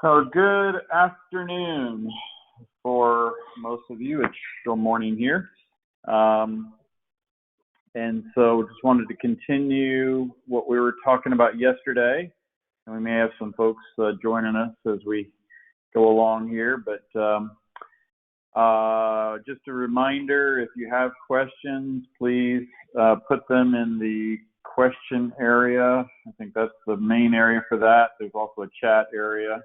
So good afternoon for most of you. It's still morning here. And so just wanted to continue what we were talking about yesterday. And we may have some folks joining us as we go along here. But just a reminder, if you have questions, please put them in the question area. I think that's the main area for that. There's also a chat area.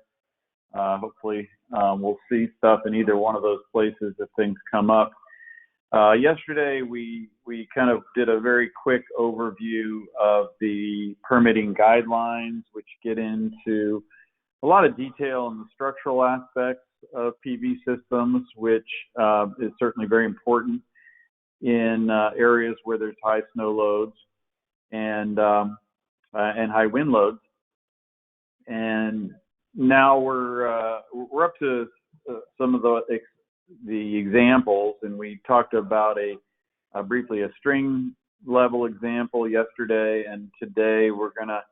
Hopefully we'll see stuff in either one of those places if things come up. Yesterday we kind of did a very quick overview of the permitting guidelines, which get into a lot of detail in the structural aspects of PV systems, which is certainly very important in areas where there's high snow loads and high wind loads. And now we're up to some of the examples, and we talked about briefly a string level example yesterday, and today we're going to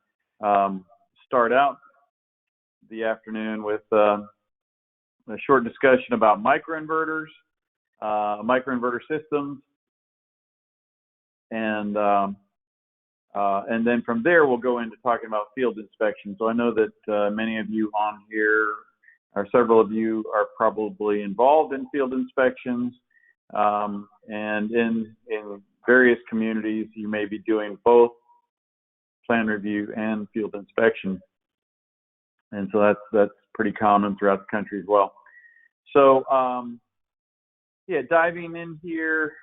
start out the afternoon with a short discussion about microinverters, microinverter systems, and then from there we'll go into talking about field inspection. So I know that many of you on here, or several of you, are probably involved in field inspections, and in various communities you may be doing both plan review and field inspection, and so that's pretty common throughout the country as well. So yeah, diving in here,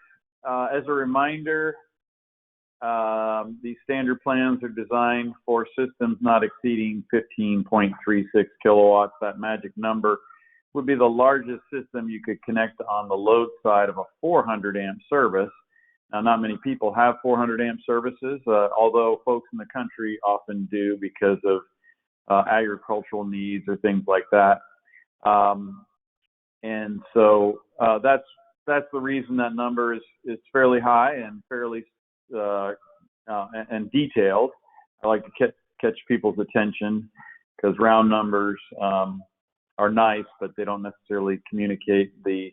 as a reminder, these standard plans are designed for systems not exceeding 15.36 kilowatts. That magic number would be the largest system you could connect on the load side of a 400 amp service. Now, not many people have 400 amp services, although folks in the country often do because of agricultural needs or things like that. And so that's the reason that number is fairly high and fairly and detailed. I like to catch people's attention because round numbers are nice, but they don't necessarily communicate the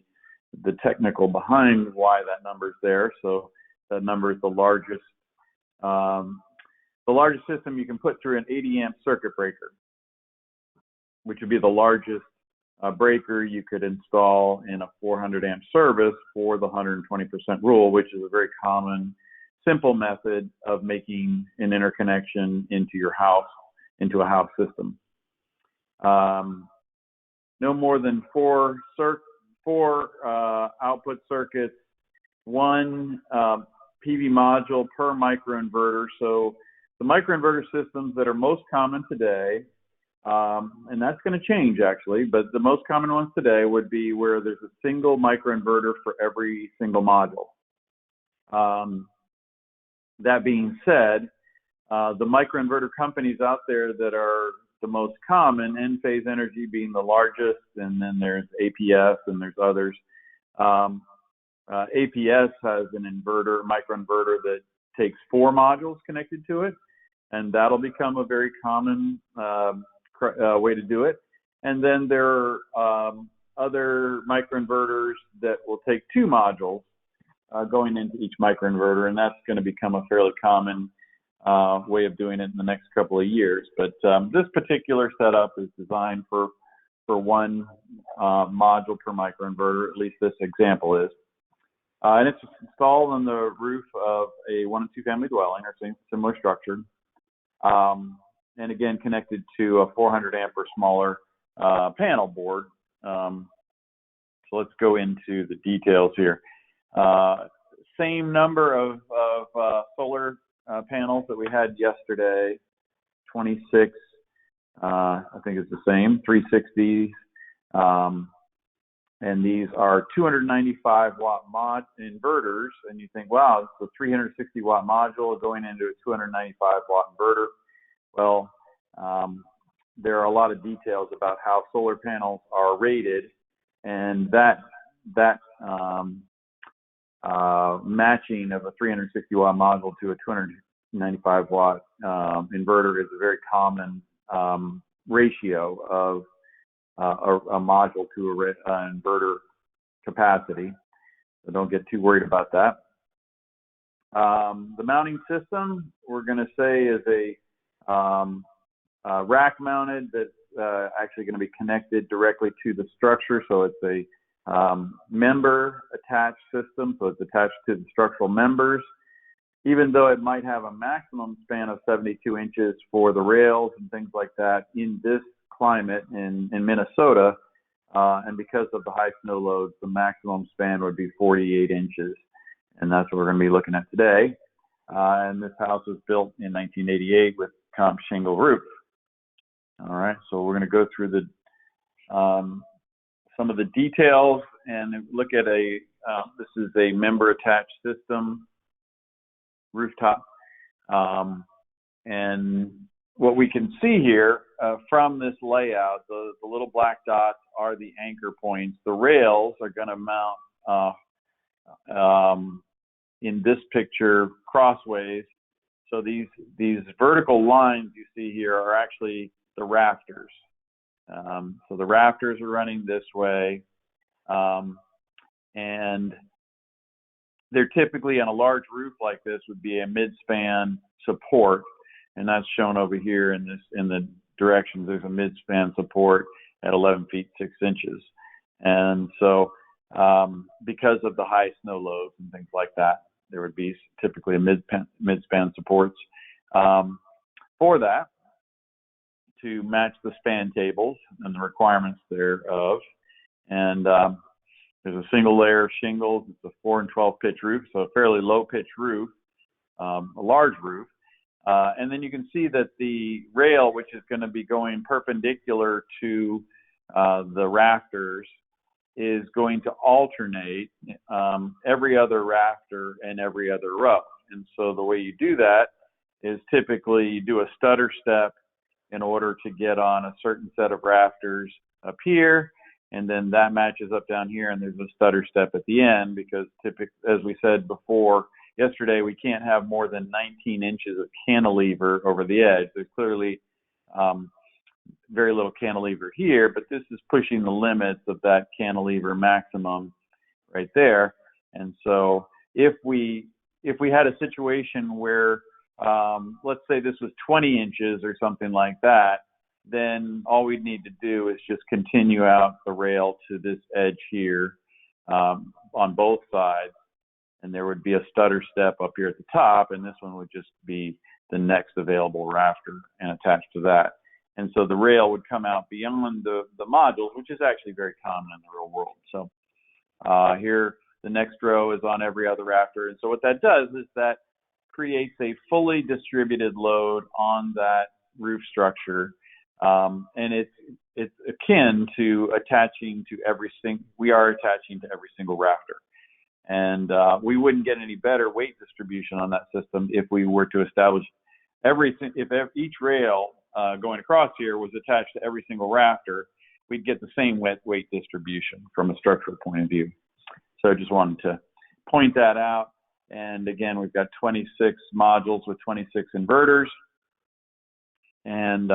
technical behind why that number is there. So that number is the largest system you can put through an 80 amp circuit breaker, which would be the largest breaker you could install in a 400 amp service for the 120% rule, which is a very common, simple method of making an interconnection into your house, into a house system. No more than four output circuits, one PV module per microinverter. So the microinverter systems that are most common today, and that's going to change actually, but the most common ones today would be where there's a single microinverter for every single module. That being said, the microinverter companies out there that are the most common, Enphase Energy being the largest, and then there's APS and there's others. APS has an microinverter that takes 4 modules connected to it, and that'll become a very common way to do it. And then there are other microinverters that will take 2 modules going into each microinverter, and that's going to become a fairly common way of doing it in the next couple of years. But this particular setup is designed for one module per microinverter, at least this example is. And it's installed on the roof of a 1 and 2 family dwelling or similar structure, and again connected to a 400 amp or smaller panel board. So let's go into the details here. Same number of solar panels that we had yesterday, 26, I think it's the same, 360s, and these are 295 watt mod inverters, and you think, wow, it's a 360 watt module going into a 295 watt inverter. Well, there are a lot of details about how solar panels are rated, and that matching of a 360 watt module to a 295 watt inverter is a very common ratio of a module to an inverter capacity. So don't get too worried about that. The mounting system, we're going to say, is a rack mounted that's actually going to be connected directly to the structure. So it's a member attached system. So it's attached to the structural members. Even though it might have a maximum span of 72 inches for the rails and things like that in this climate in Minnesota, and because of the high snow loads, the maximum span would be 48 inches. And that's what we're going to be looking at today. And this house was built in 1988 with comp shingle roof. All right, so we're going to go through the some of the details and look at this is a member attached system rooftop. And what we can see here from this layout, the little black dots are the anchor points. The rails are going to mount in this picture crossways. So these vertical lines you see here are actually the rafters. So the rafters are running this way, and they're typically on a large roof like this would be a mid-span support, and that's shown over here in the directions. There's a mid-span support at 11 feet 6 inches, and so because of the high snow loads and things like that, there would be typically a mid-span supports for that to match the span tables and the requirements thereof. And there's a single layer of shingles. It's a 4 and 12 pitch roof, so a fairly low pitch roof, a large roof. And then you can see that the rail, which is going to be going perpendicular to the rafters, is going to alternate every other rafter and every other row. And so the way you do that is typically you do a stutter step in order to get on a certain set of rafters up here, and then that matches up down here, and there's a stutter step at the end, because typically, as we said before yesterday, we can't have more than 19 inches of cantilever over the edge. There's clearly very little cantilever here, but this is pushing the limits of that cantilever maximum right there. And so if we had a situation where let's say this was 20 inches or something like that, then all we'd need to do is just continue out the rail to this edge here on both sides, and there would be a stutter step up here at the top, and this one would just be the next available rafter and attached to that. And so the rail would come out beyond the modules, which is actually very common in the real world. So here, the next row is on every other rafter. And so what that does is that creates a fully distributed load on that roof structure. And it's akin to attaching to we are attaching to every single rafter. And we wouldn't get any better weight distribution on that system if we were to establish if each rail going across here was attached to every single rafter, we'd get the same weight distribution from a structural point of view. So I just wanted to point that out. And again, we've got 26 modules with 26 inverters. And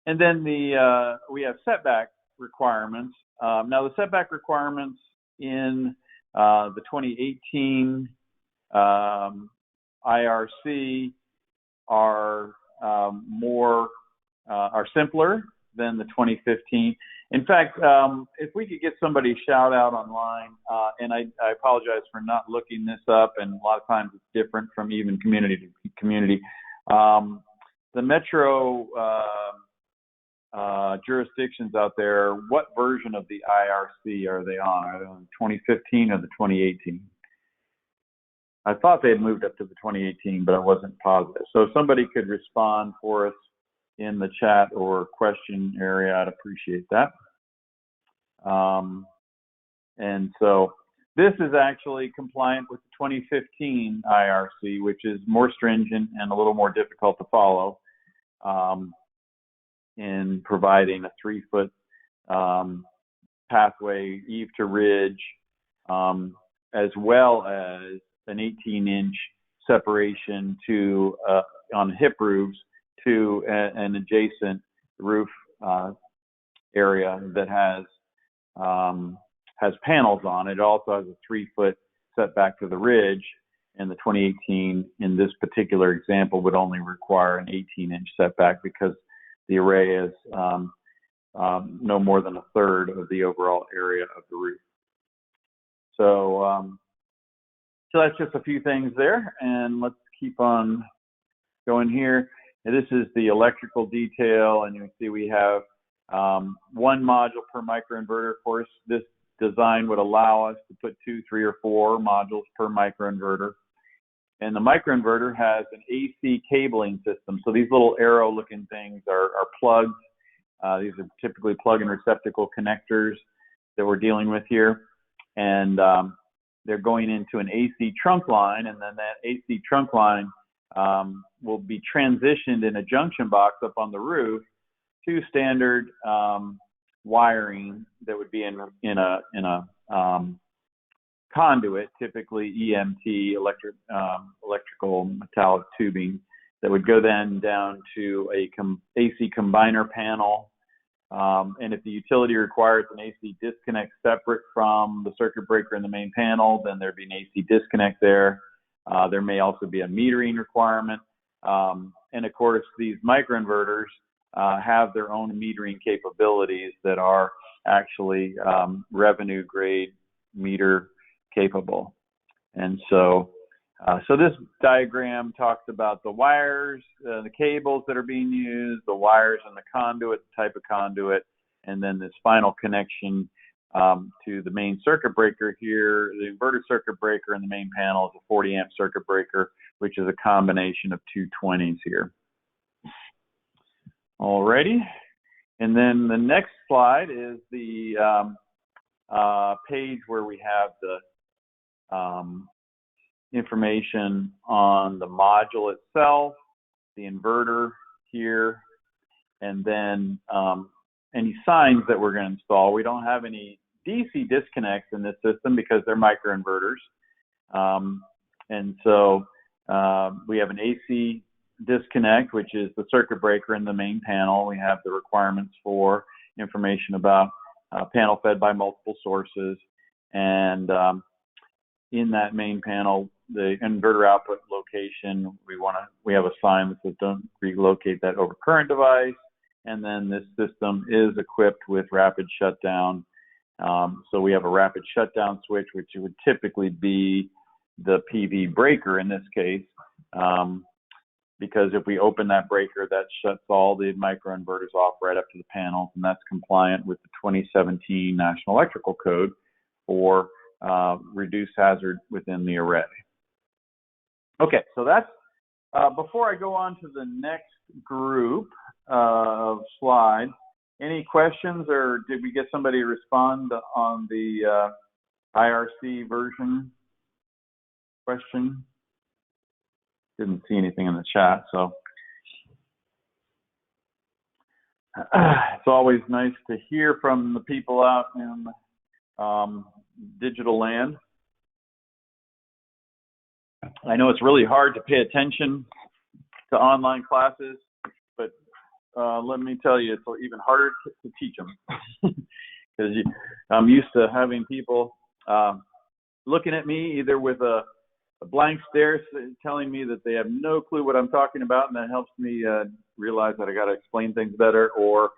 then we have setback requirements. Now the setback requirements in the 2018 IRC are simpler than the 2015. In fact, if we could get somebody shout out online, and I apologize for not looking this up, and a lot of times it's different from even community to community. The metro jurisdictions out there, what version of the IRC are they on? Are they on 2015 or the 2018? I thought they had moved up to the 2018, but I wasn't positive. So if somebody could respond for us in the chat or question area, I'd appreciate that. And so this is actually compliant with the 2015 IRC, which is more stringent and a little more difficult to follow in providing a 3-foot pathway eave to ridge, as well as an 18-inch separation to on hip roofs to an adjacent roof area that has panels on it. It also has a 3-foot setback to the ridge, and the 2018 in this particular example would only require an 18-inch setback because the array is no more than a third of the overall area of the roof. So, so that's just a few things there, and let's keep on going here. And this is the electrical detail, and you can see we have one module per microinverter. Of course, this design would allow us to put 2, 3, or 4 modules per microinverter. And the microinverter has an AC cabling system. So these little arrow-looking things are plugs. These are typically plug-in receptacle connectors that we're dealing with here. And they're going into an AC trunk line, and then that AC trunk line will be transitioned in a junction box up on the roof to standard wiring that would be in a conduit, typically EMT, electrical metallic tubing, that would go then down to a AC combiner panel. And if the utility requires an AC disconnect separate from the circuit breaker in the main panel, then there'd be an AC disconnect there. There may also be a metering requirement. And of course, these microinverters have their own metering capabilities that are actually revenue grade meter capable. And so so this diagram talks about the wires, the cables that are being used, the wires and the conduit, the type of conduit, and then this final connection to the main circuit breaker here. The inverter circuit breaker in the main panel is a 40 amp circuit breaker, which is a combination of 220s here. Alrighty, and then the next slide is the page where we have the information on the module itself, the inverter here, and then any signs that we're going to install. We don't have any DC disconnects in this system because they're microinverters. And so we have an AC disconnect, which is the circuit breaker in the main panel. We have the requirements for information about panel fed by multiple sources. And in that main panel, the inverter output location, we have a sign that says don't relocate that overcurrent device. And then this system is equipped with rapid shutdown. So we have a rapid shutdown switch, which would typically be the PV breaker in this case, because if we open that breaker, that shuts all the microinverters off right up to the panels, and that's compliant with the 2017 National Electrical Code for reduced hazard within the array. Okay, so that's, before I go on to the next group of slides, any questions, or did we get somebody to respond on the IRC version question? Didn't see anything in the chat, so. It's always nice to hear from the people out in digital land. I know it's really hard to pay attention to online classes, but let me tell you, it's even harder to teach them because I'm used to having people looking at me either with a blank stare telling me that they have no clue what I'm talking about, and that helps me realize that I got to explain things better, or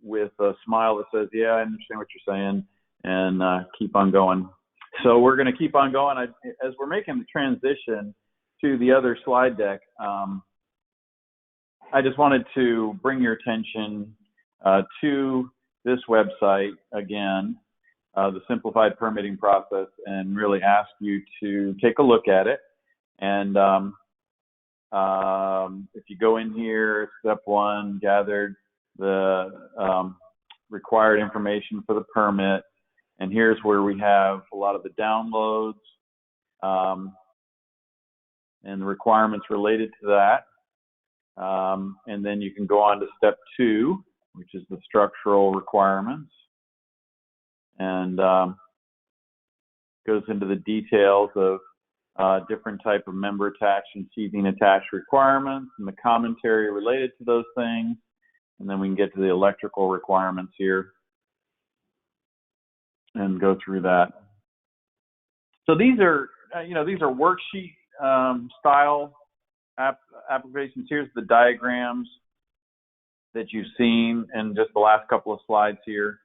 with a smile that says, yeah, I understand what you're saying, and keep on going. So we're going to keep on going. As we're making the transition to the other slide deck, I just wanted to bring your attention to this website again, the simplified permitting process, and really ask you to take a look at it. And if you go in here, step 1, gathered the required information for the permit. And here's where we have a lot of the downloads and the requirements related to that. And then you can go on to step 2, which is the structural requirements. And goes into the details of different type of member attached and sheathing attached requirements and the commentary related to those things. and then we can get to the electrical requirements here and go through that. So these are, these are worksheet style applications. Here's the diagrams that you've seen in just the last couple of slides here.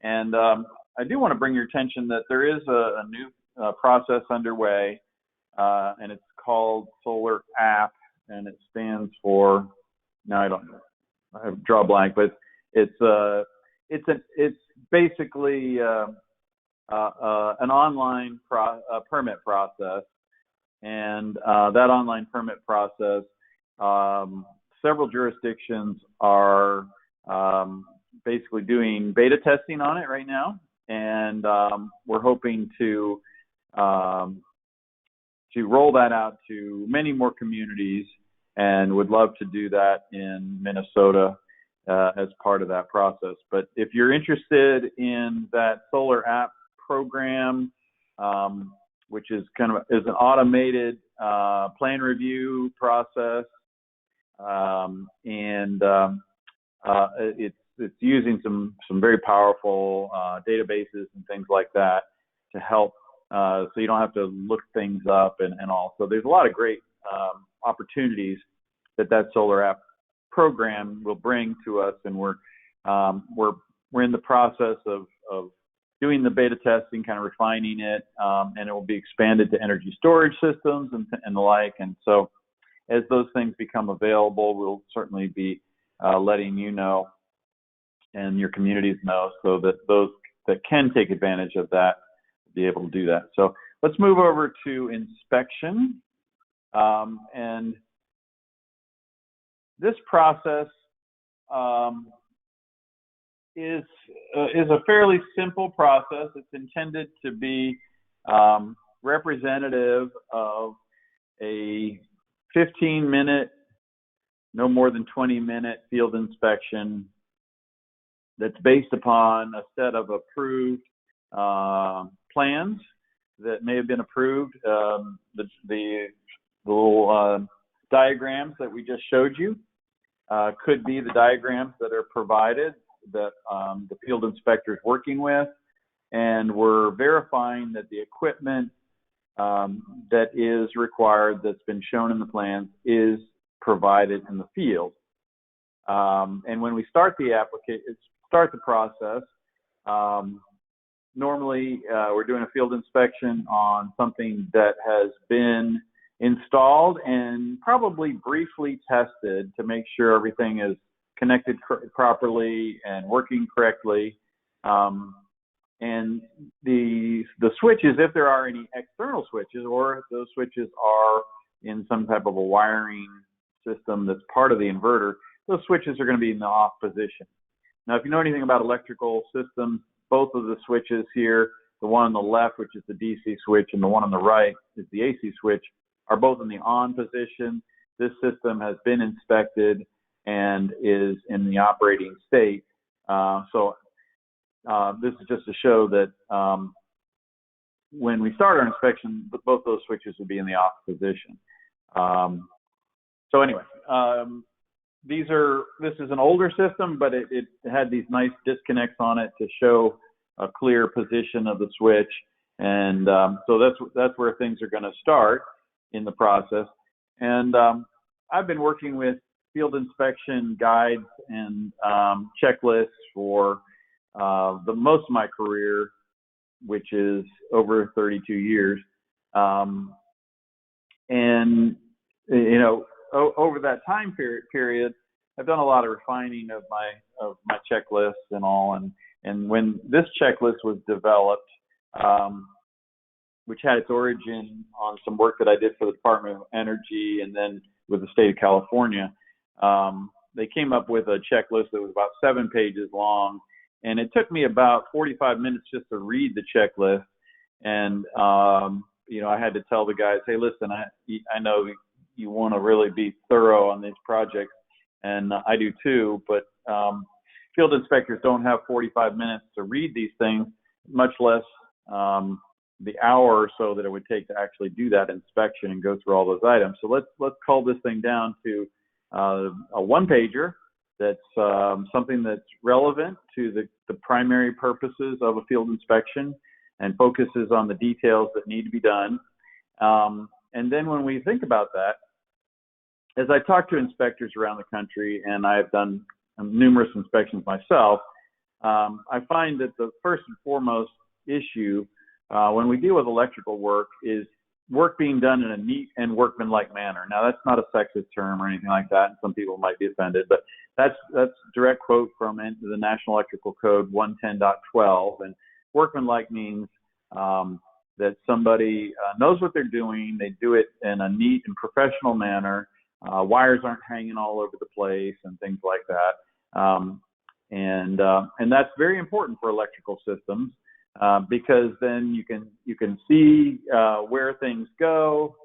And I do want to bring your attention that there is a new process underway, and it's called Solar App, and it stands for, I draw a blank, but it's basically an online permit process, and that online permit process, several jurisdictions are basically doing beta testing on it right now, and we're hoping to roll that out to many more communities, and would love to do that in Minnesota as part of that process. But if you're interested in that Solar App program, which is an automated plan review process, and it's using some very powerful databases and things like that to help, so you don't have to look things up and all. So there's a lot of great opportunities that Solar App program will bring to us, and we're in the process of doing the beta testing, kind of refining it, and it will be expanded to energy storage systems and the like. And so as those things become available, we'll certainly be letting you know and your communities know, so that those that can take advantage of that be able to do that. So let's move over to inspection. And this process is a fairly simple process. It's intended to be representative of a 15-minute, no more than 20-minute field inspection that's based upon a set of approved plans that may have been approved. The little diagrams that we just showed you could be the diagrams that are provided that the field inspector is working with, and we're verifying that the equipment that is required, that's been shown in the plans, is provided in the field. And when we start the process, normally we're doing a field inspection on something that has been installed and probably briefly tested to make sure everything is connected properly and working correctly. And the switches, if there are any external switches, or if those switches are in some type of a wiring system that's part of the inverter, those switches are going to be in the off position. Now, if you know anything about electrical systems, both of the switches here, the one on the left, which is the DC switch, and the one on the right is the AC switch, are both in the on position. This system has been inspected and is in the operating state. So this is just to show that when we start our inspection, both those switches will be in the off position. So anyway, this is an older system, but it had these nice disconnects on it to show a clear position of the switch. And so that's where things are going to start in the process. And I've been working with field inspection guides and checklists for the most of my career, which is over 32 years. And, over that time period, I've done a lot of refining of my checklists and all. And when this checklist was developed, which had its origin on some work that I did for the Department of Energy and then with the state of California, they came up with a checklist that was about 7 pages long. And it took me about 45 minutes just to read the checklist. And, I had to tell the guys, hey, listen, I know you want to really be thorough on these projects, and I do too, but field inspectors don't have 45 minutes to read these things, much less the hour or so that it would take to actually do that inspection and go through all those items. So let's cull this thing down to a one-pager that's something that's relevant to the primary purposes of a field inspection and focuses on the details that need to be done. And then when we think about that, as I talk to inspectors around the country, and I've done numerous inspections myself, I find that the first and foremost issue when we deal with electrical work is work being done in a neat and workmanlike manner. Now, that's not a sexist term or anything like that, and some people might be offended, but that's a direct quote from the National Electrical Code 110.12, and workmanlike means that somebody knows what they're doing, they do it in a neat and professional manner, wires aren't hanging all over the place and things like that. And that's very important for electrical systems because then you can see where things go,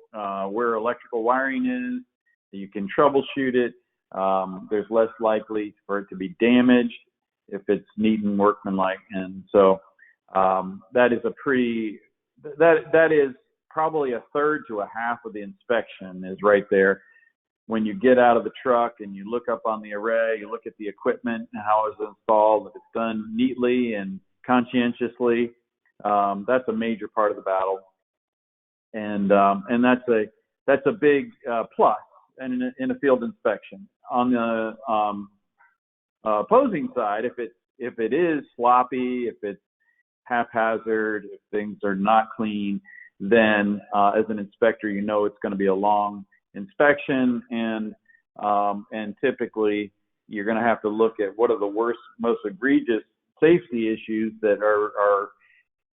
where electrical wiring is, you can troubleshoot it. There's less likely for it to be damaged if it's neat and workmanlike. And so that is probably a third to a half of the inspection is right there. When you get out of the truck and you look up on the array, you look at the equipment and how it's installed, if it's done neatly and conscientiously, that's a major part of the battle. And that's a big plus in a field inspection. On the opposing side, if it is sloppy, if it's haphazard, if things are not clean, then as an inspector, you know it's going to be a long inspection, and typically you're going to have to look at what are the worst, most egregious safety issues that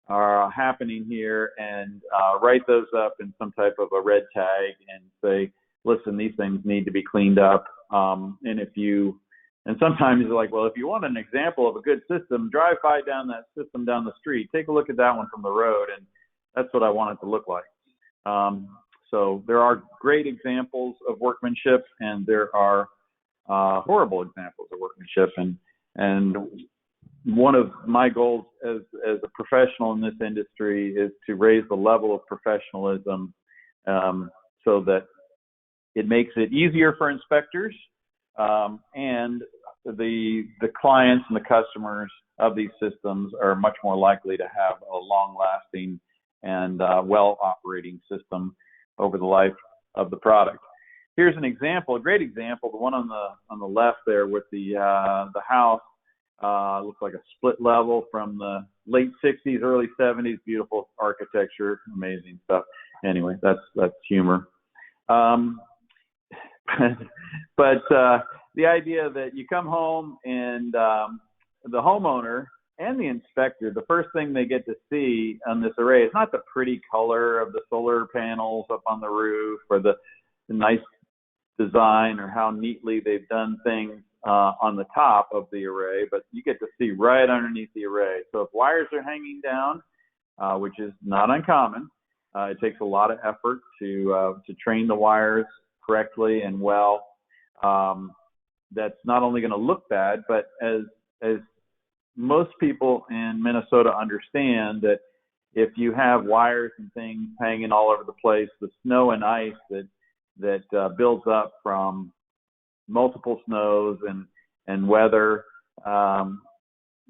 are happening here, and write those up in some type of a red tag and say, listen, these things need to be cleaned up. And sometimes you're like, well, if you want an example of a good system, drive by down that system down the street, take a look at that one from the road, and that's what I want it to look like. So there are great examples of workmanship, and there are horrible examples of workmanship. And one of my goals as a professional in this industry is to raise the level of professionalism so that it makes it easier for inspectors and the clients and the customers of these systems are much more likely to have a long-lasting and well-operating system over the life of the product. Here's an example, a great example, the one on the left there with the house. Looks like a split level from the late 60s, early 70s, beautiful architecture, amazing stuff. Anyway, that's humor. But the idea that you come home and the homeowner and the inspector, the first thing they get to see on this array is not the pretty color of the solar panels up on the roof or the nice design or how neatly they've done things on the top of the array, but you get to see right underneath the array. So if wires are hanging down, which is not uncommon, it takes a lot of effort to train the wires correctly and well. That's not only going to look bad, but as most people in Minnesota understand that if you have wires and things hanging all over the place, the snow and ice that builds up from multiple snows and weather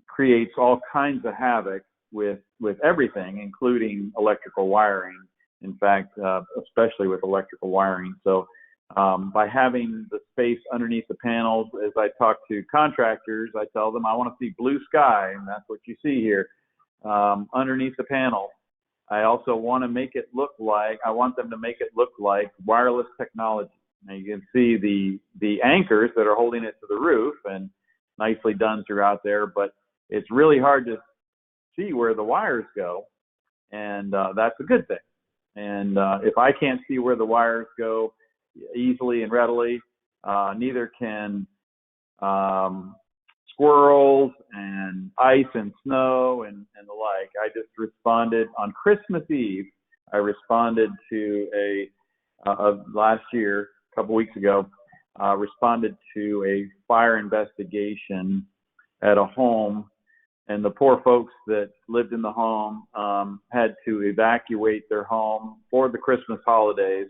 creates all kinds of havoc with everything, including electrical wiring. In fact, especially with electrical wiring. So by having the space underneath the panels, as I talk to contractors, I tell them I want to see blue sky, and that's what you see here underneath the panel. I also want to make it look like, I want them to make it look like wireless technology. Now you can see the anchors that are holding it to the roof, and nicely done throughout there, but it's really hard to see where the wires go, and that's a good thing. And if I can't see where the wires go easily and readily, neither can squirrels and ice and snow and the like. I just responded on Christmas Eve. I responded to last year, a couple weeks ago, responded to a fire investigation at a home, and the poor folks that lived in the home had to evacuate their home for the Christmas holidays.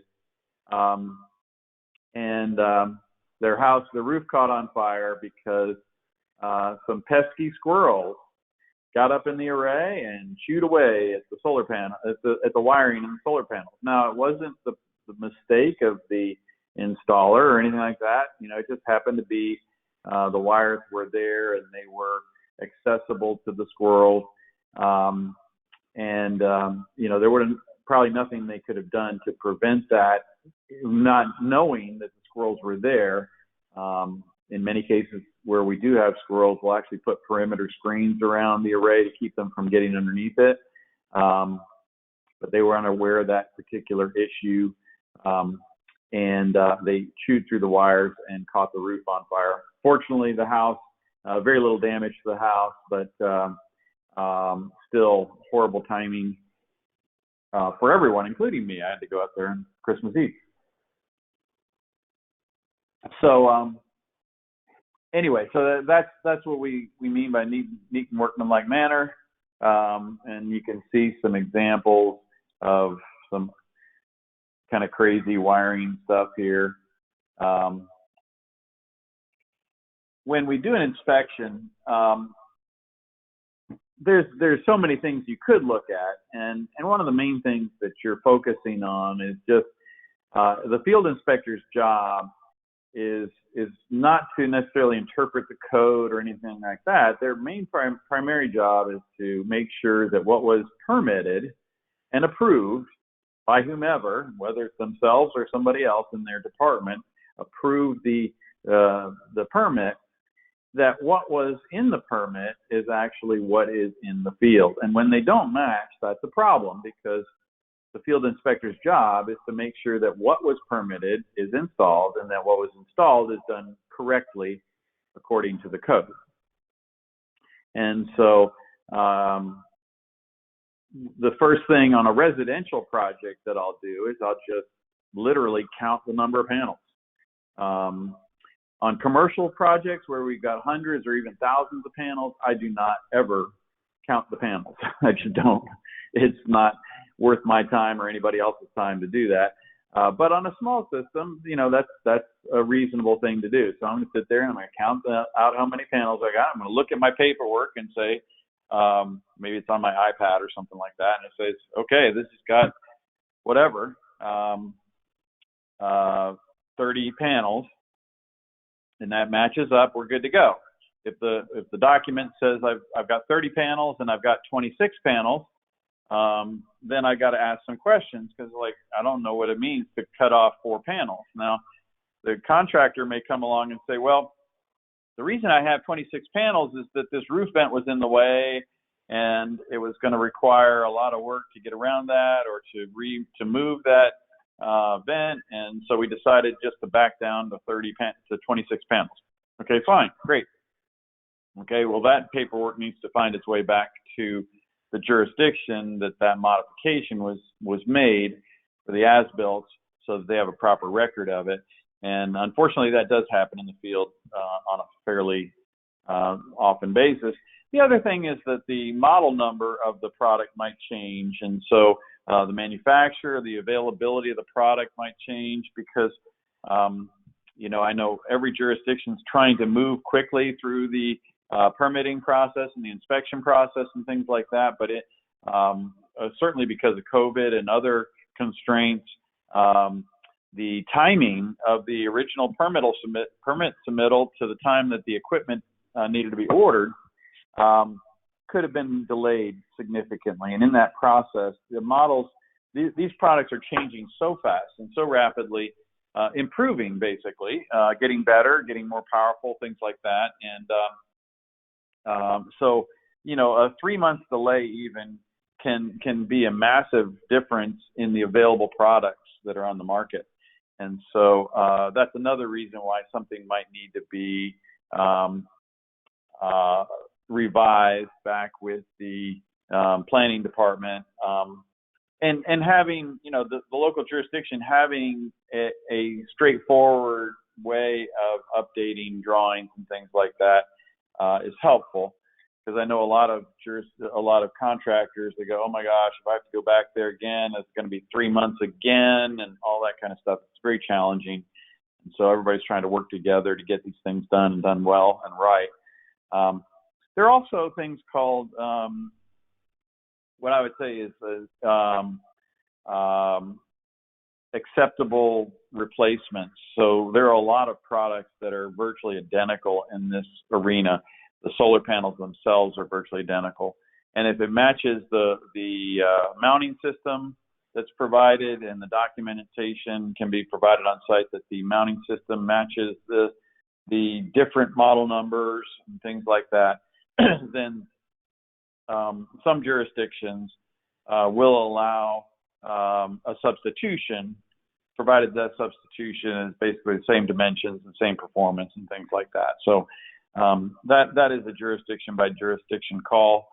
And their house, the roof caught on fire because some pesky squirrels got up in the array and chewed away at the solar panel, at the wiring in the solar panels. Now, it wasn't the mistake of the installer or anything like that. You know, it just happened to be the wires were there and they were accessible to the squirrels. You know, there would probably nothing they could have done to prevent that, not knowing that the squirrels were there. In many cases where we do have squirrels, we'll actually put perimeter screens around the array to keep them from getting underneath it. But they were unaware of that particular issue. They chewed through the wires and caught the roof on fire. Fortunately, the house, very little damage to the house, but still horrible timing for everyone, including me. I had to go out there on Christmas Eve. So anyway, so that's what we mean by neat and workmanlike manner. And you can see some examples of some kind of crazy wiring stuff here. When we do an inspection, there's so many things you could look at, and one of the main things that you're focusing on is just the field inspector's job is not to necessarily interpret the code or anything like that. Their main primary job is to make sure that what was permitted and approved by whomever, whether it's themselves or somebody else in their department, approved the permit, that what was in the permit is actually what is in the field. And when they don't match, that's a problem, because the field inspector's job is to make sure that what was permitted is installed and that what was installed is done correctly according to the code. And so the first thing on a residential project that I'll do is I'll just literally count the number of panels. On commercial projects where we've got hundreds or even thousands of panels, I do not ever count the panels. I just don't. It's not worth my time or anybody else's time to do that. But on a small system, you know, that's a reasonable thing to do. So I'm going to sit there and I'm going to count out how many panels I got. I'm going to look at my paperwork and say, maybe it's on my iPad or something like that, and it says, okay, this has got whatever, 30 panels, and that matches up, we're good to go. If the document says I've got 30 panels and I've got 26 panels, then I got to ask some questions, because like I don't know what it means to cut off 4 panels. Now, the contractor may come along and say, well, the reason I have 26 panels is that this roof vent was in the way, and it was going to require a lot of work to get around that or to move that vent, and so we decided just to back down to 26 panels. Okay, fine, great. Okay, well, that paperwork needs to find its way back to the jurisdiction that modification was made for the as-built, so that they have a proper record of it. And unfortunately, that does happen in the field on a fairly often basis. The other thing is that the model number of the product might change, and so the manufacturer, the availability of the product might change, because you know, I know every jurisdiction is trying to move quickly through the permitting process and the inspection process and things like that, but it certainly because of COVID and other constraints, the timing of the original permit submittal to the time that the equipment needed to be ordered could have been delayed significantly. And in that process, the models, these products are changing so fast and so rapidly, improving basically, getting better, getting more powerful, things like that. And so, you know, a 3-month delay even can be a massive difference in the available products that are on the market. And so that's another reason why something might need to be revised back with the planning department, and having, you know, the local jurisdiction having a straightforward way of updating drawings and things like that is helpful. Because I know a lot of contractors, they go, oh my gosh, if I have to go back there again, it's going to be 3 months again, and all that kind of stuff. It's very challenging. And so everybody's trying to work together to get these things done and done well and right. There are also things called, what I would say is acceptable replacements. So there are a lot of products that are virtually identical in this arena. The solar panels themselves are virtually identical. And if it matches the mounting system that's provided, and the documentation can be provided on site that the mounting system matches the different model numbers and things like that, then some jurisdictions will allow a substitution, provided that substitution is basically the same dimensions and same performance and things like that. So that is a jurisdiction by jurisdiction call.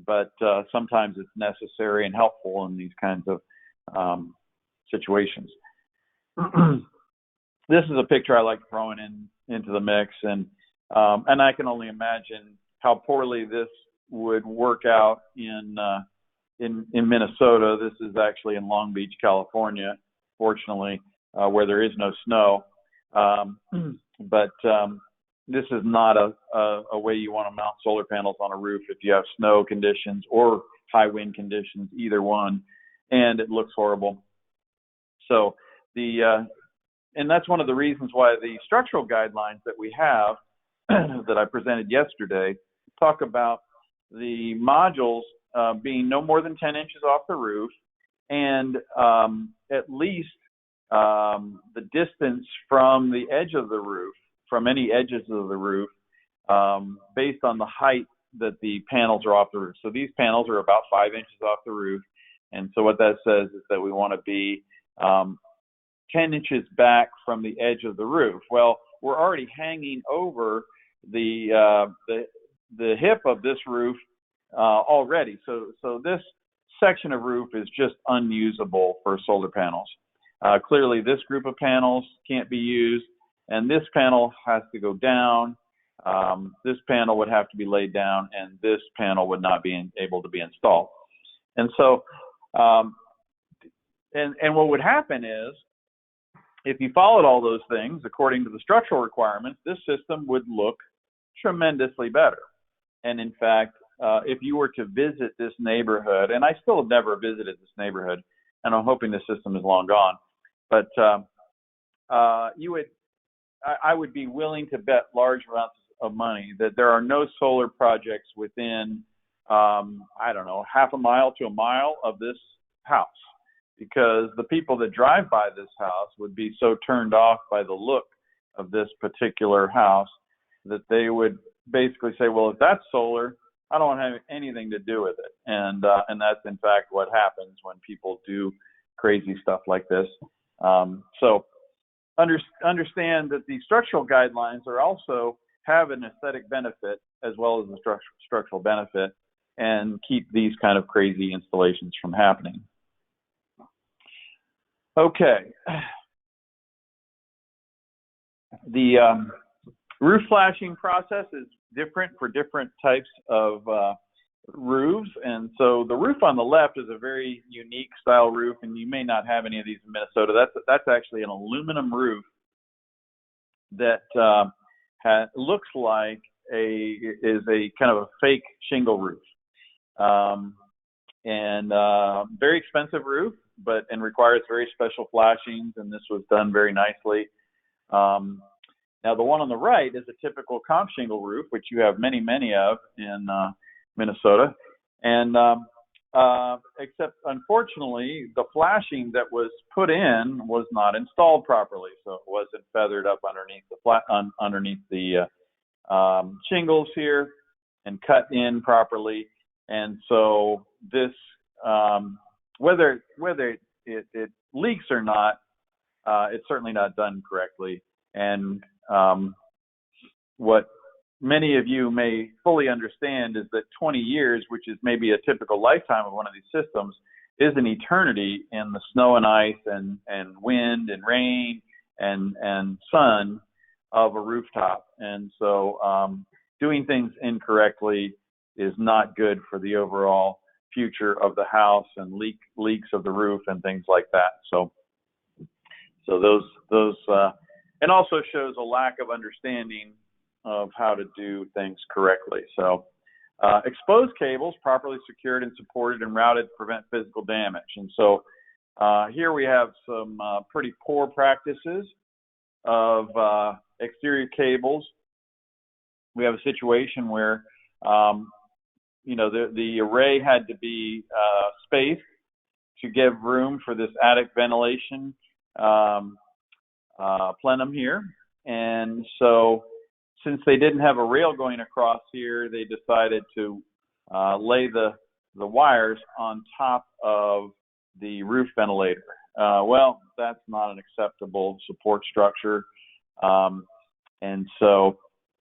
But sometimes it's necessary and helpful in these kinds of situations. This is a picture I like throwing into the mix, and I can only imagine how poorly this would work out in Minnesota. This is actually in Long Beach, California, fortunately, where there is no snow. But this is not a way you want to mount solar panels on a roof if you have snow conditions or high wind conditions, either one, and it looks horrible. So and that's one of the reasons why the structural guidelines that we have that I presented yesterday talk about the modules being no more than 10 inches off the roof, and at least the distance from the edge of the roof, from any edges of the roof, based on the height that the panels are off the roof. So these panels are about 5 inches off the roof, and so what that says is that we want to be 10 inches back from the edge of the roof. Well, we're already hanging over the hip of this roof already. So this section of roof is just unusable for solar panels. Clearly, this group of panels can't be used, and this panel has to go down. This panel would have to be laid down, and this panel would not be able to be installed. And so, and what would happen is, if you followed all those things according to the structural requirements, this system would look tremendously better. And in fact, if you were to visit this neighborhood, and I still have never visited this neighborhood, and I'm hoping the system is long gone, but I would be willing to bet large amounts of money that there are no solar projects within, I don't know, half a mile to a mile of this house, because the people that drive by this house would be so turned off by the look of this particular house that they would basically say, well, if that's solar, I don't want to have anything to do with it. And that's in fact what happens when people do crazy stuff like this. So understand that the structural guidelines are also have an aesthetic benefit as well as a structural benefit, and keep these kind of crazy installations from happening. Okay. The roof flashing process is different for different types of roofs, and so the roof on the left is a very unique style roof, and you may not have any of these in Minnesota. That's actually an aluminum roof that looks like is a kind of a fake shingle roof, and very expensive roof, and requires very special flashings, and this was done very nicely. Now, the one on the right is a typical comp shingle roof, which you have many of in Minnesota, and except unfortunately, the flashing that was put in was not installed properly, so it wasn't feathered up underneath the shingles here and cut in properly, and so this whether it leaks or not, it's certainly not done correctly. And what many of you may fully understand is that 20 years, which is maybe a typical lifetime of one of these systems, is an eternity in the snow and ice and wind and rain and sun of a rooftop. And so doing things incorrectly is not good for the overall future of the house and leaks of the roof and things like that. So So and also shows a lack of understanding of how to do things correctly. So exposed cables properly secured and supported and routed to prevent physical damage. And so here we have some pretty poor practices of exterior cables. We have a situation where the array had to be spaced to give room for this attic ventilation plenum here. And so since they didn't have a rail going across here, they decided to lay the wires on top of the roof ventilator. Well, that's not an acceptable support structure. And so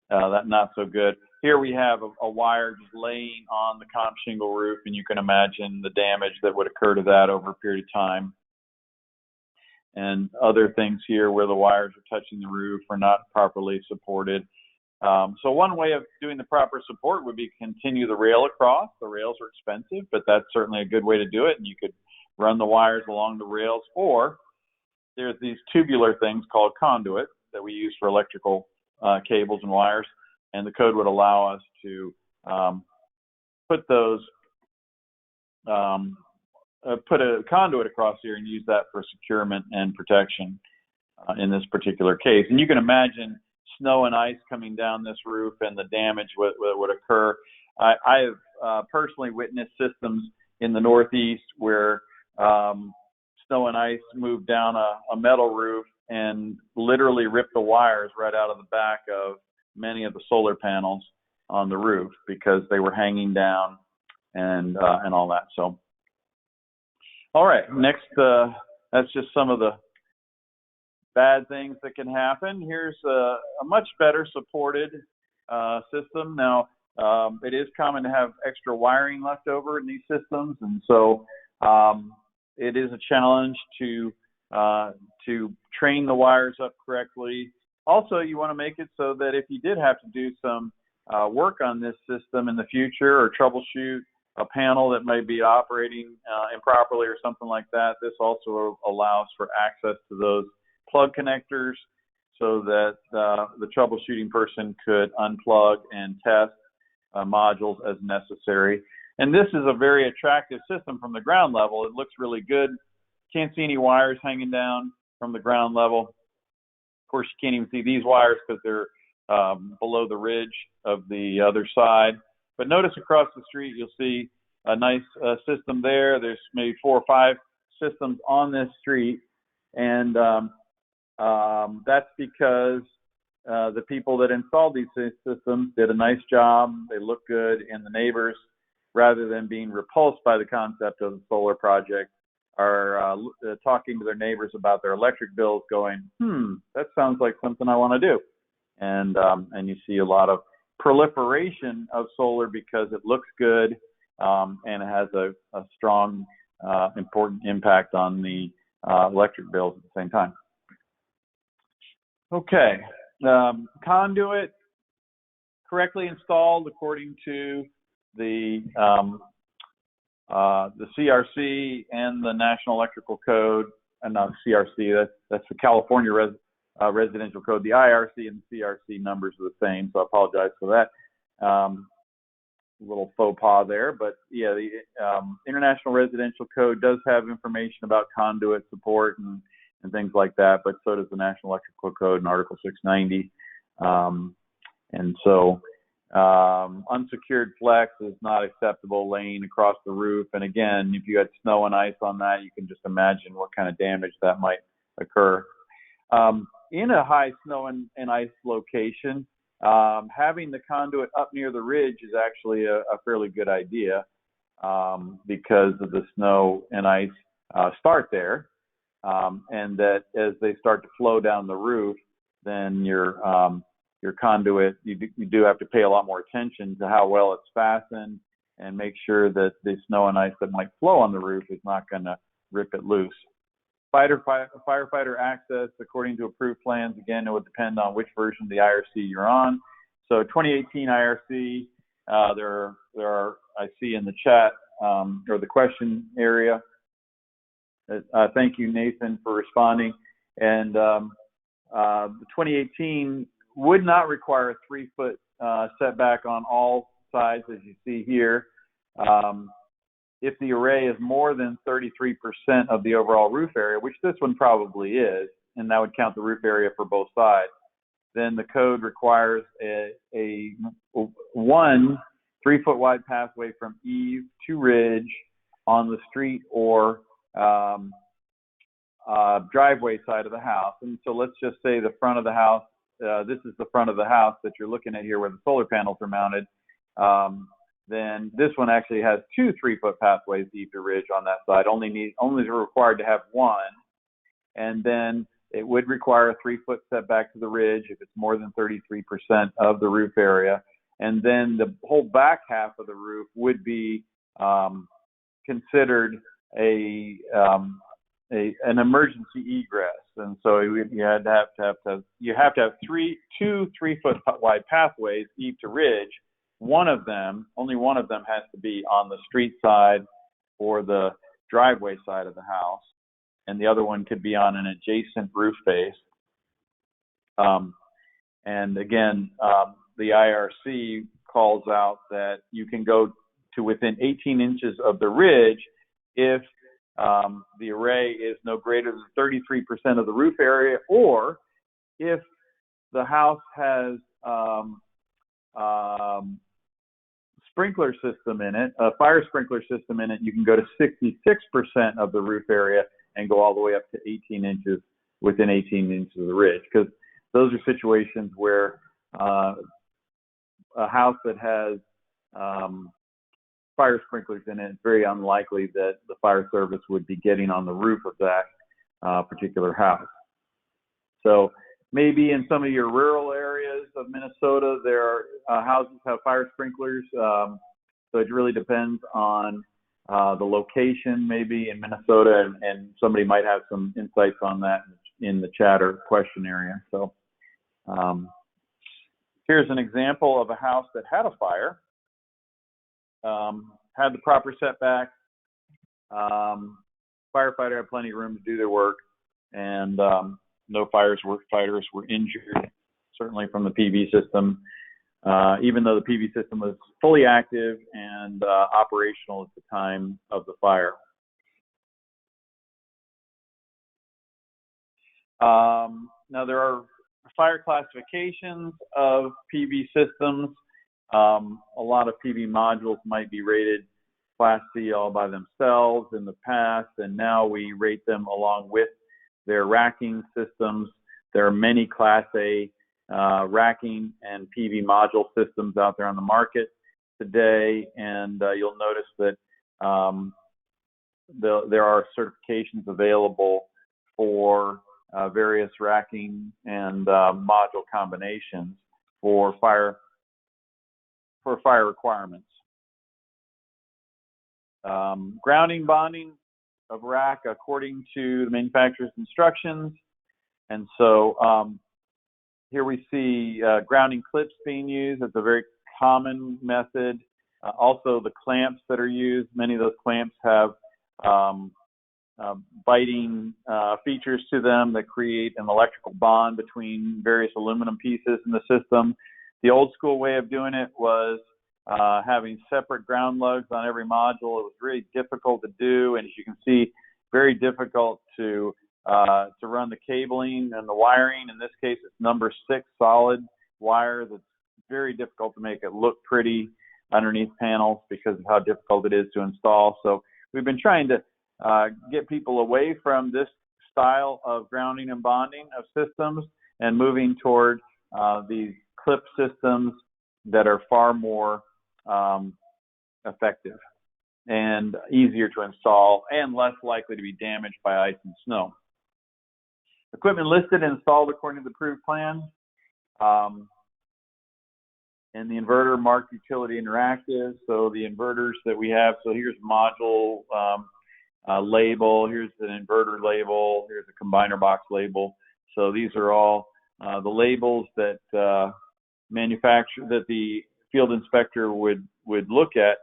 that's not so good. Here we have a wire just laying on the comp shingle roof, and you can imagine the damage that would occur to that over a period of time. And other things here where the wires are touching the roof are not properly supported. So one way of doing the proper support would be to continue the rail across. The rails are expensive, but that's certainly a good way to do it. And you could run the wires along the rails, or there's these tubular things called conduit that we use for electrical cables and wires. And the code would allow us to put a conduit across here and use that for securement and protection in this particular case. And you can imagine snow and ice coming down this roof and the damage would occur. I have personally witnessed systems in the Northeast where snow and ice moved down a metal roof and literally ripped the wires right out of the back of many of the solar panels on the roof because they were hanging down and all that. So, all right, next, that's just some of the bad things that can happen. Here's a much better supported system. Now, it is common to have extra wiring left over in these systems, and so it is a challenge to train the wires up correctly. Also, you want to make it so that if you did have to do some work on this system in the future or troubleshoot a panel that may be operating improperly or something like that, this also allows for access to those plug connectors so that the troubleshooting person could unplug and test modules as necessary. And this is a very attractive system from the ground level. It looks really good. Can't see any wires hanging down from the ground level. Of course, you can't even see these wires because they're below the ridge of the other side. But notice across the street, you'll see a nice system there. There's maybe 4 or 5 systems on this street. And that's because the people that installed these systems did a nice job. They look good, and the neighbors, rather than being repulsed by the concept of the solar project, are talking to their neighbors about their electric bills going, that sounds like something I want to do. And you see a lot of proliferation of solar because it looks good and it has a strong, important impact on the electric bills at the same time. Okay, conduit correctly installed according to the CRC and the National Electrical Code, and not CRC, that's the California Residential Code. The IRC and the CRC numbers are the same, so I apologize for that. Little faux pas there, but yeah, the International Residential Code does have information about conduit support and things like that, but so does the National Electrical Code in Article 690. And so unsecured flex is not acceptable laying across the roof. And again, if you had snow and ice on that, you can just imagine what kind of damage that might occur. In a high snow and ice location, having the conduit up near the ridge is actually a fairly good idea because of the snow and ice start there. And that as they start to flow down the roof, then your conduit, you do have to pay a lot more attention to how well it's fastened and make sure that the snow and ice that might flow on the roof is not going to rip it loose. Firefighter access, according to approved plans, again, it would depend on which version of the IRC you're on. So 2018 IRC, there are, I see in the chat, or the question area. Thank you, Nathan, for responding. And the 2018 would not require a 3-foot setback on all sides, as you see here. If the array is more than 33% of the overall roof area, which this one probably is, and that would count the roof area for both sides, then the code requires one 3-foot wide pathway from eave to ridge on the street or driveway side of the house. And so let's just say the front of the house, this is the front of the house that you're looking at here where the solar panels are mounted. Then this one actually has 2 3-foot pathways eave to ridge on that side. Only is required to have one. And then it would require a 3-foot setback to the ridge if it's more than 33% of the roof area. And then the whole back half of the roof would be considered an emergency egress. And so you have to have 2 3-foot wide pathways eave to ridge. Only one of them has to be on the street side or the driveway side of the house, and the other one could be on an adjacent roof face. And again, the IRC calls out that you can go to within 18 inches of the ridge if the array is no greater than 33% of the roof area, or if the house has sprinkler system in it, a fire sprinkler system in it, you can go to 66% of the roof area and go all the way up to 18 inches within 18 inches of the ridge, because those are situations where a house that has fire sprinklers in it, it's very unlikely that the fire service would be getting on the roof of that particular house. So maybe in some of your rural areas of Minnesota, there are houses have fire sprinklers. So it really depends on the location, maybe in Minnesota, and somebody might have some insights on that in the chat or question area. So here's an example of a house that had a fire, had the proper setback. Firefighter had plenty of room to do their work, and no firefighters were injured, certainly from the PV system, even though the PV system was fully active and operational at the time of the fire. Now, there are fire classifications of PV systems. A lot of PV modules might be rated Class C all by themselves in the past, and now we rate them along with their racking systems. There are many Class A racking and PV module systems out there on the market today, and you'll notice that there are certifications available for various racking and module combinations for fire requirements. Grounding bonding of rack according to the manufacturer's instructions. And so here we see grounding clips being used. It's a very common method. Also the clamps that are used, many of those clamps have biting features to them that create an electrical bond between various aluminum pieces in the system. The old school way of doing it was having separate ground lugs on every module. It was really difficult to do, and as you can see, very difficult to run the cabling and the wiring. In this case, it's number 6 solid wire that's very difficult to make it look pretty underneath panels because of how difficult it is to install. So we've been trying to get people away from this style of grounding and bonding of systems and moving toward these clip systems that are far more effective and easier to install and less likely to be damaged by ice and snow. Equipment listed and installed according to the approved plan. And the inverter marked utility interactive. So the inverters that we have, so here's module label, here's an inverter label, here's a combiner box label. So these are all the labels that that the field inspector would look at.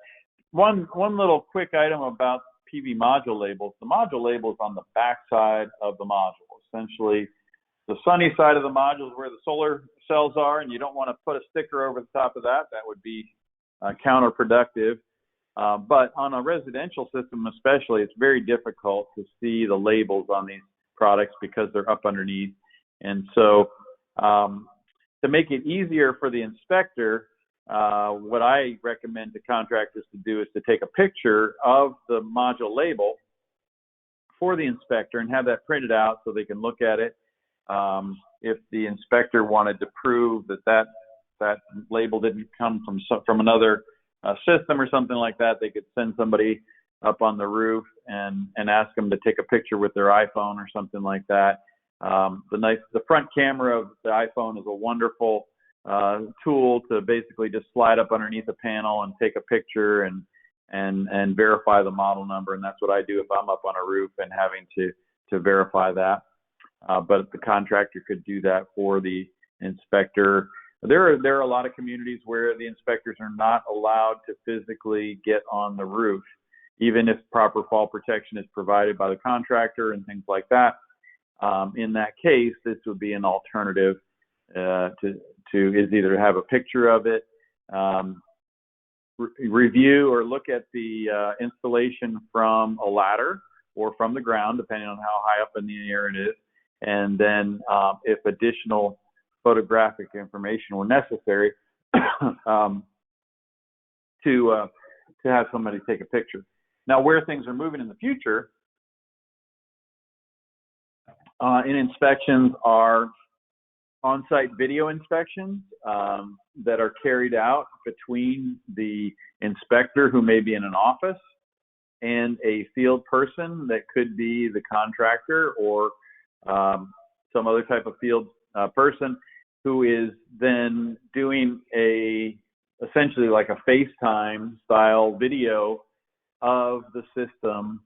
One little quick item about PV module labels, the module label is on the back side of the module. Essentially, the sunny side of the module is where the solar cells are, and you don't want to put a sticker over the top of that. That would be counterproductive. But on a residential system especially, it's very difficult to see the labels on these products because they're up underneath. And so to make it easier for the inspector, what I recommend to contractors to do is to take a picture of the module label for the inspector and have that printed out so they can look at it. If the inspector wanted to prove that label didn't come from another system or something like that, they could send somebody up on the roof and ask them to take a picture with their iPhone or something like that. The front camera of the iPhone is a wonderful tool to basically just slide up underneath the panel and take a picture and verify the model number, and that's what I do if I'm up on a roof and having to verify that. But the contractor could do that for the inspector. There are a lot of communities where the inspectors are not allowed to physically get on the roof, even if proper fall protection is provided by the contractor and things like that. In that case, this would be an alternative is either have a picture of it, review or look at the installation from a ladder or from the ground, depending on how high up in the air it is, and then if additional photographic information were necessary, to have somebody take a picture. Now, where things are moving in the future in inspections are on-site video inspections that are carried out between the inspector, who may be in an office, and a field person that could be the contractor or some other type of field person, who is then doing essentially like a FaceTime style video of the system,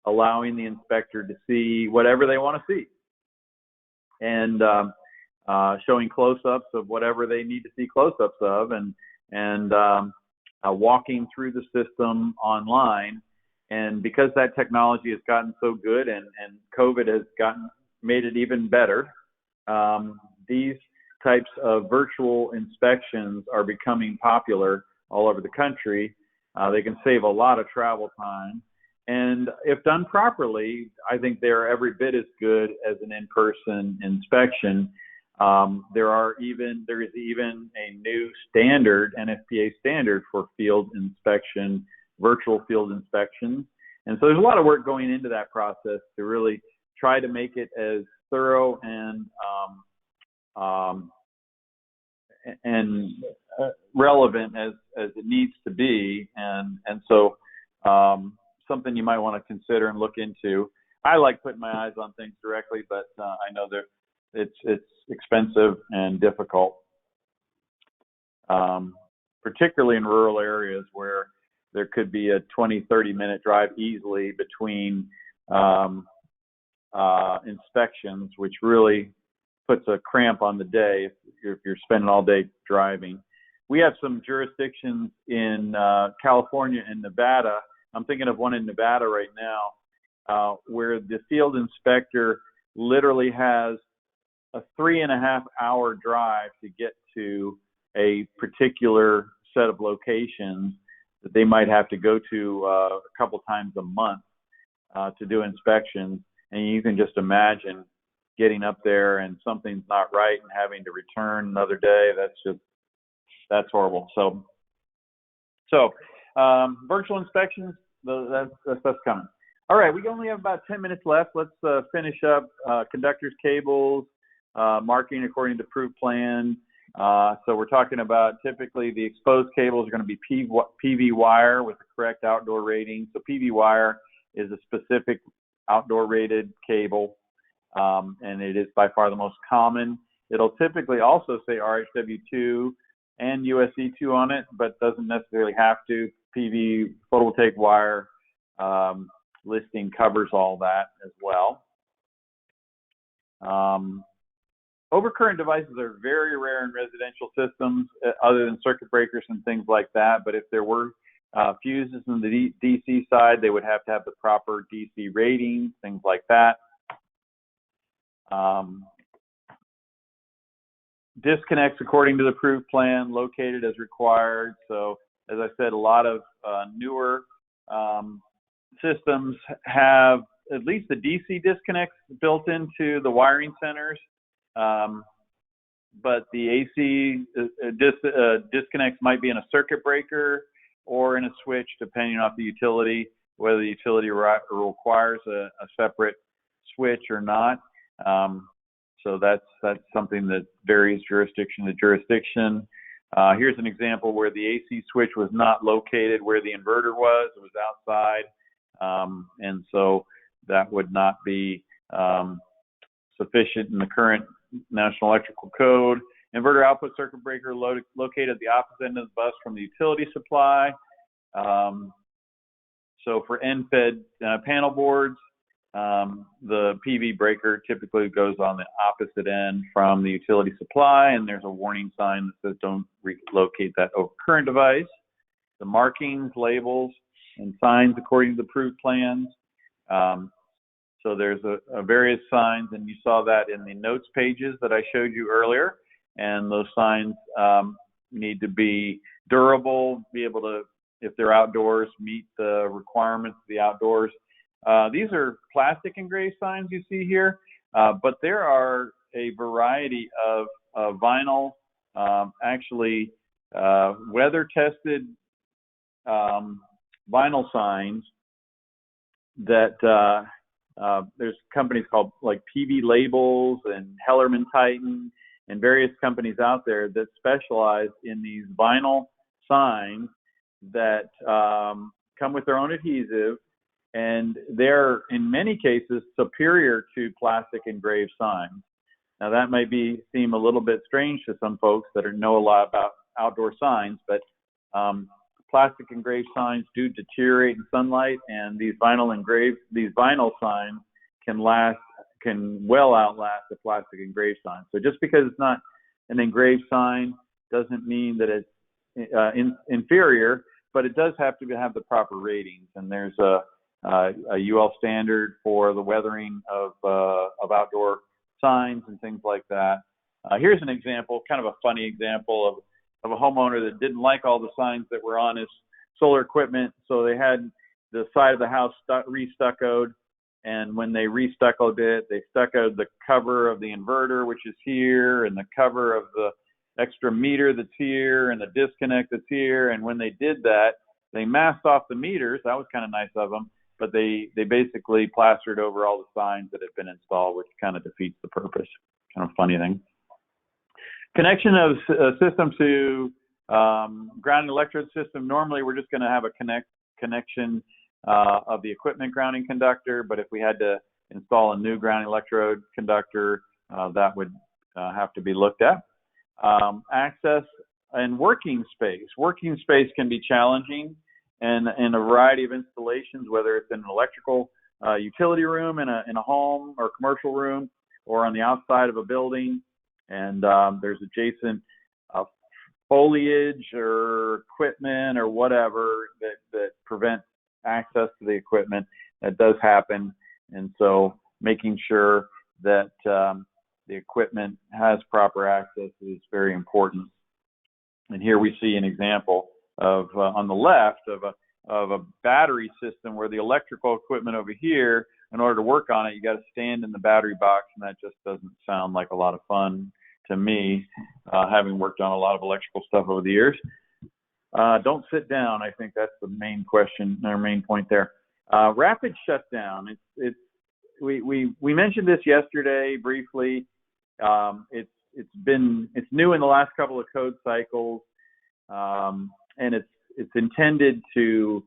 allowing the inspector to see whatever they want to see, and showing close-ups of whatever they need to see close-ups of, and walking through the system online. And because that technology has gotten so good, and COVID has made it even better, these types of virtual inspections are becoming popular all over the country. They can save a lot of travel time, and if done properly, I think they're every bit as good as an in-person inspection. There is even a new standard, NFPA standard, for field inspection, virtual field inspections. And so there's a lot of work going into that process to really try to make it as thorough and relevant as it needs to be. And so something you might want to consider and look into. I like putting my eyes on things directly, but I know it's expensive and difficult, particularly in rural areas where there could be a 20-30 minute drive easily between inspections, which really puts a cramp on the day if you're spending all day driving. We have some jurisdictions in California and Nevada. I'm thinking of one in Nevada right now, where the field inspector literally has a 3.5 hour drive to get to a particular set of locations that they might have to go to a couple times a month to do inspections. And you can just imagine getting up there and something's not right and having to return another day. That's horrible. So virtual inspections, that's coming. All right, we only have about 10 minutes left. Let's finish up conductors, cables, marking according to approved plan. So we're talking about typically the exposed cables are going to be PV wire with the correct outdoor rating. So PV wire is a specific outdoor rated cable, and it is by far the most common. It'll typically also say RHW2 and USE2 on it, but doesn't necessarily have to. PV photovoltaic wire listing covers all that as well. Overcurrent devices are very rare in residential systems, other than circuit breakers and things like that. But if there were Fuses on the DC side, they would have to have the proper DC rating, things like that. Disconnects according to the approved plan, located as required. So, as I said, a lot of newer systems have at least the DC disconnects built into the wiring centers, but the AC disconnects might be in a circuit breaker or in a switch, depending on the utility, whether the utility requires a separate switch or not. So that's something that varies jurisdiction to jurisdiction. Here's an example where the AC switch was not located where the inverter was. It was outside, and so that would not be sufficient in the current National Electrical Code. Inverter output circuit breaker located at the opposite end of the bus from the utility supply. So for end-fed panel boards, the PV breaker typically goes on the opposite end from the utility supply, and there's a warning sign that says don't relocate that overcurrent device. The markings, labels, and signs according to the approved plans. So there's a various signs, and you saw that in the notes pages that I showed you earlier. And those signs need to be durable, be able to, if they're outdoors, meet the requirements of the outdoors. These are plastic engraved signs you see here, but there are a variety of vinyl, actually weather-tested vinyl signs that there's companies called like PV Labels and Hellerman Titan and various companies out there that specialize in these vinyl signs that come with their own adhesive, and they're in many cases superior to plastic engraved signs. Now that might seem a little bit strange to some folks that know a lot about outdoor signs, but plastic engraved signs do deteriorate in sunlight, and these vinyl signs can well outlast the plastic engraved sign. So just because it's not an engraved sign doesn't mean that it's inferior, but it does have to have the proper ratings. And there's a UL standard for the weathering of outdoor signs and things like that. Here's an example, kind of a funny example of a homeowner that didn't like all the signs that were on his solar equipment, so they had the side of the house re-stuccoed, and when they re-stuccoed it, they stuccoed the cover of the inverter, which is here, and the cover of the extra meter that's here, and the disconnect that's here, and when they did that, they masked off the meters. That was kind of nice of them, but they basically plastered over all the signs that had been installed, which kind of defeats the purpose. Kind of funny thing. Connection of system to grounding electrode system. Normally, we're just going to have a connection of the equipment grounding conductor, but if we had to install a new grounding electrode conductor, that would have to be looked at. Access and working space. Working space can be challenging in a variety of installations, whether it's in an electrical utility room in a home or commercial room, or on the outside of a building. And there's adjacent foliage or equipment or whatever that prevents access to the equipment. That does happen, and so making sure that the equipment has proper access is very important. And here we see an example of on the left of a battery system where the electrical equipment over here, in order to work on it, you got to stand in the battery box, and that just doesn't sound like a lot of fun to me, having worked on a lot of electrical stuff over the years. Don't sit down. I think that's the main question, our main point there. Rapid shutdown. We mentioned this yesterday briefly. It's new in the last couple of code cycles, and it's intended to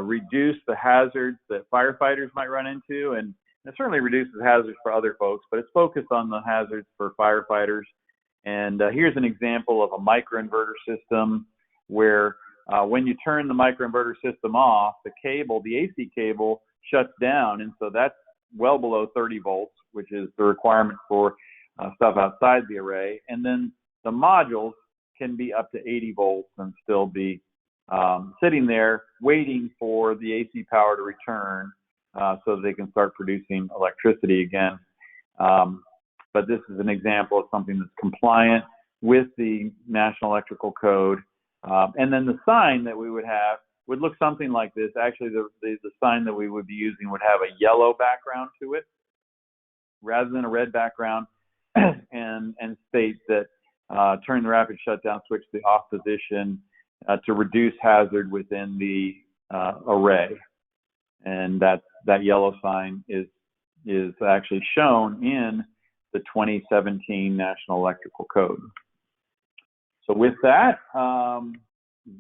reduce the hazards that firefighters might run into, and it certainly reduces hazards for other folks, but it's focused on the hazards for firefighters. And here's an example of a microinverter system where when you turn the microinverter system off, the AC cable shuts down, and so that's well below 30 volts, which is the requirement for stuff outside the array. And then the modules can be up to 80 volts and still be sitting there waiting for the AC power to return so that they can start producing electricity again. But this is an example of something that's compliant with the National Electrical Code. And then the sign that we would have would look something like this. Actually, the sign that we would be using would have a yellow background to it rather than a red background, and state that turn the rapid shutdown switch to the off position to reduce hazard within the array. And that yellow sign is actually shown in the 2017 National Electrical Code. So with that,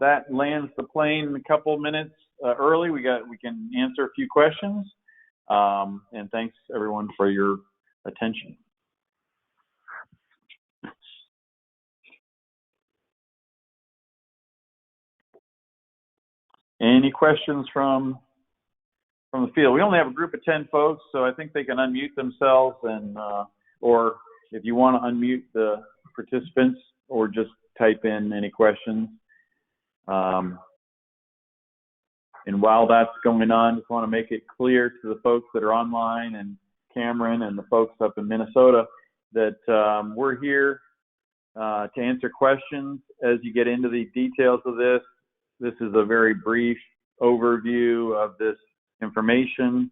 that lands the plane a couple minutes early. We can answer a few questions, and thanks everyone for your attention. Any questions from the field? We only have a group of 10 folks, so I think they can unmute themselves, and or if you want to unmute the participants, or just type in any questions. And while that's going on, just want to make it clear to the folks that are online, and Cameron and the folks up in Minnesota, that we're here to answer questions as you get into the details of this. This is a very brief overview of this information.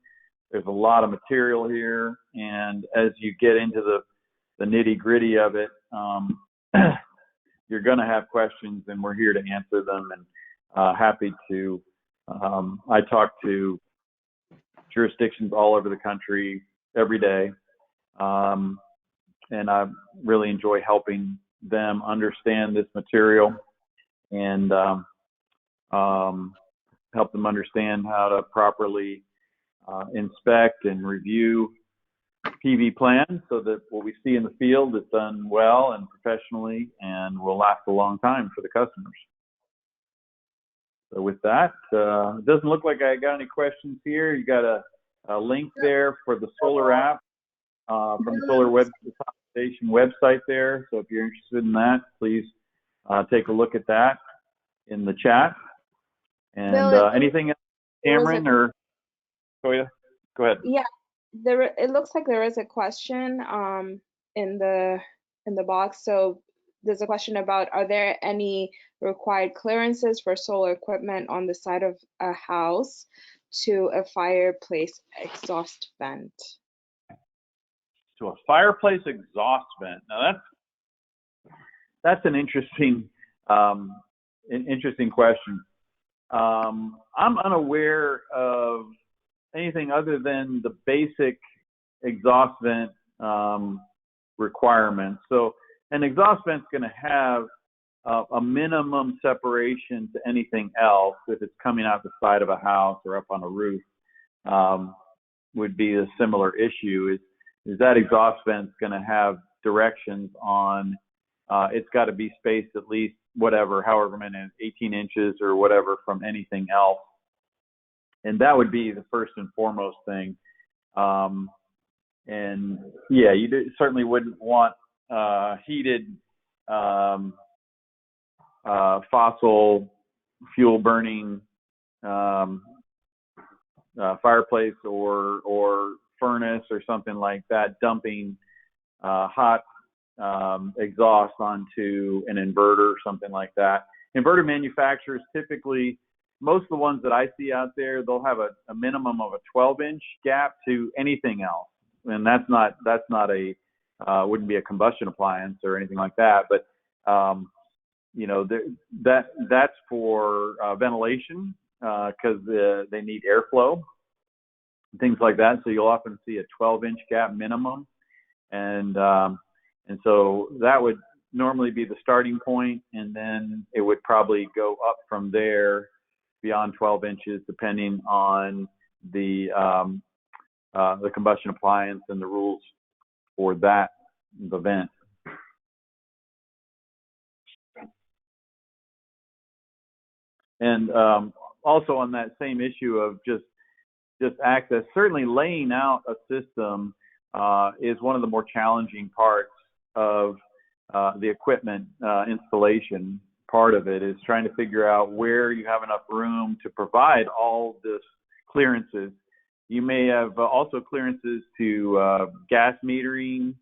There's a lot of material here, and as you get into the nitty-gritty of it, you're going to have questions, and we're here to answer them, and happy to. I talk to jurisdictions all over the country every day, and I really enjoy helping them understand this material and help them understand how to properly inspect and review PV plans, so that what we see in the field is done well and professionally and will last a long time for the customers. So with that, it doesn't look like I got any questions here. You got a link there for the solar app from the Solar Station website there. So if you're interested in that, please take a look at that in the chat. And Bill, anything else, Cameron, or Toya? Go ahead. Yeah, it looks like there is a question in the box. So there's a question about, are there any required clearances for solar equipment on the side of a house to a fireplace exhaust vent? To a fireplace exhaust vent. Now that's an interesting question. I'm unaware of anything other than the basic exhaust vent requirements. So an exhaust vent's going to have a minimum separation to anything else if it's coming out the side of a house or up on a roof. Would be a similar issue. Is that exhaust vent's going to have directions on? It's got to be spaced at least however many, 18 inches or whatever from anything else. And that would be the first and foremost thing. And yeah, you certainly wouldn't want heated fossil fuel burning fireplace or furnace or something like that, dumping hot exhaust onto an inverter or something like that. Inverter manufacturers typically, most of the ones that I see out there, they'll have a minimum of a 12-inch gap to anything else, and that's not wouldn't be a combustion appliance or anything like that. But you know, that's for ventilation because they need airflow, things like that. So you'll often see a 12-inch gap minimum, and so that would normally be the starting point, and then it would probably go up from there beyond 12 inches, depending on the combustion appliance and the rules for the vent. And also on that same issue of just access, certainly laying out a system is one of the more challenging parts of the equipment installation. part of it, is trying to figure out where you have enough room to provide all this clearances. You may have also clearances to gas metering,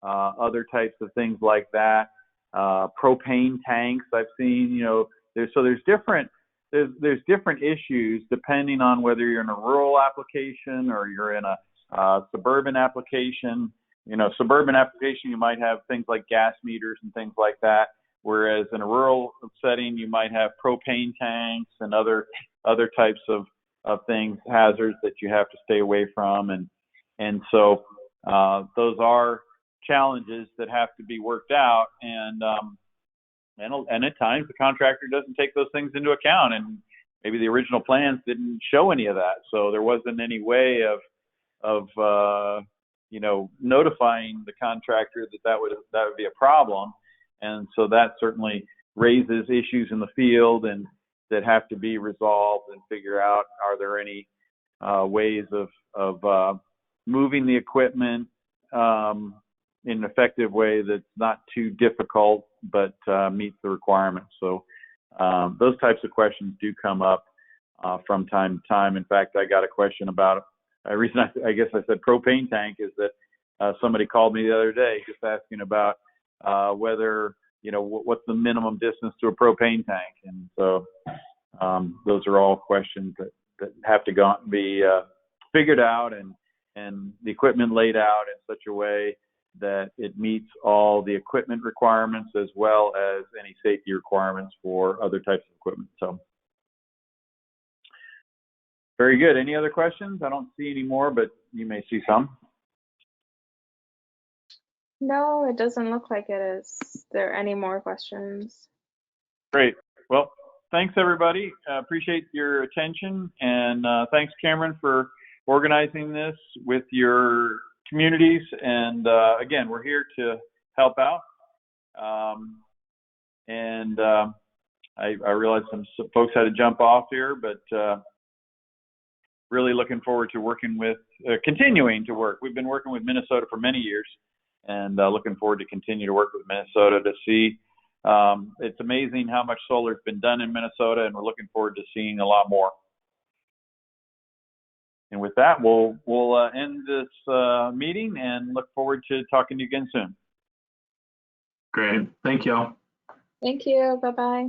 other types of things like that. Propane tanks I've seen, you know, there's different issues depending on whether you're in a rural application or you're in a suburban application. You know, suburban application, you might have things like gas meters and things like that, whereas in a rural setting, you might have propane tanks and other types of things, hazards that you have to stay away from, and so those are challenges that have to be worked out, and at times the contractor doesn't take those things into account, and maybe the original plans didn't show any of that, so there wasn't any way of you know, notifying the contractor that would be a problem, and so that certainly raises issues in the field and that have to be resolved and figure out, are there any ways of moving the equipment in an effective way that's not too difficult but meets the requirements. So those types of questions do come up from time to time. In fact, I got a question about, the reason I guess I said propane tank is that somebody called me the other day just asking about whether, you know, what's the minimum distance to a propane tank. And so those are all questions that have to be figured out and the equipment laid out in such a way that it meets all the equipment requirements as well as any safety requirements for other types of equipment. So very good. Any other questions? I don't see any more, but you may see some. No, it doesn't look like it is. There any more questions? Great. Well, thanks everybody. Appreciate your attention, and thanks Cameron for organizing this with your communities. And again, we're here to help out. I realize some folks had to jump off here, but really looking forward to working with, continuing to work. We've been working with Minnesota for many years, and looking forward to continue to work with Minnesota to see. It's amazing how much solar has been done in Minnesota, and we're looking forward to seeing a lot more. And with that, we'll end this meeting and look forward to talking to you again soon. Great. Thank you all. Thank you. Bye-bye.